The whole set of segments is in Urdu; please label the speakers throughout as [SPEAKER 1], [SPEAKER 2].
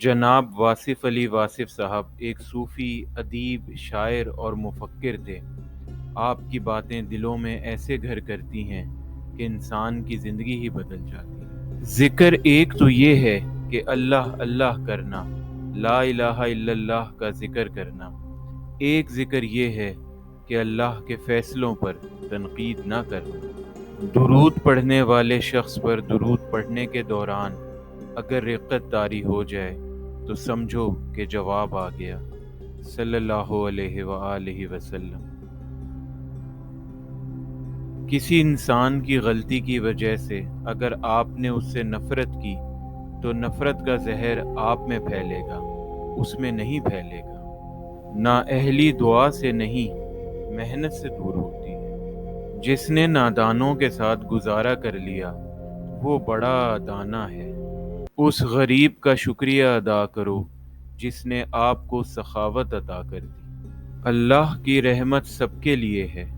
[SPEAKER 1] جناب واصف علی واصف صاحب ایک صوفی، ادیب، شاعر اور مفکر تھے۔ آپ کی باتیں دلوں میں ایسے گھر کرتی ہیں کہ انسان کی زندگی ہی بدل جاتی ہے۔ ذکر ایک تو یہ ہے کہ اللہ اللہ کرنا، لا الہ الا اللہ کا ذکر کرنا۔ ایک ذکر یہ ہے کہ اللہ کے فیصلوں پر تنقید نہ کرنا۔ درود پڑھنے والے شخص پر درود پڑھنے کے دوران اگر رقت طاری ہو جائے تو سمجھو کہ جواب آ گیا، صلی اللہ علیہ وآلہ وسلم۔ کسی انسان کی غلطی کی وجہ سے اگر آپ نے اس سے نفرت کی تو نفرت کا زہر آپ میں پھیلے گا، اس میں نہیں پھیلے گا۔ نااہلی دعا سے نہیں، محنت سے دور ہوتی ہے۔ جس نے نادانوں کے ساتھ گزارا کر لیا وہ بڑا دانا ہے۔ اس غریب کا شکریہ ادا کرو جس نے آپ کو سخاوت عطا کر دی۔ اللہ کی رحمت سب کے لیے ہے،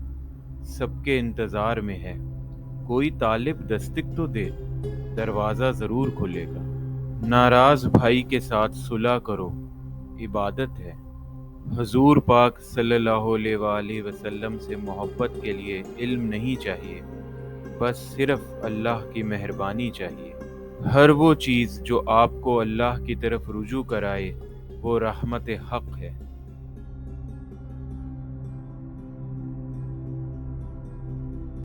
[SPEAKER 1] سب کے انتظار میں ہے۔ کوئی طالب دستک تو دے، دروازہ ضرور کھلے گا۔ ناراض بھائی کے ساتھ صلح کرو، عبادت ہے۔ حضور پاک صلی اللہ علیہ وآلہ وسلم سے محبت کے لیے علم نہیں چاہیے، بس صرف اللہ کی مہربانی چاہیے۔ ہر وہ چیز جو آپ کو اللہ کی طرف رجوع کرائے وہ رحمت حق ہے۔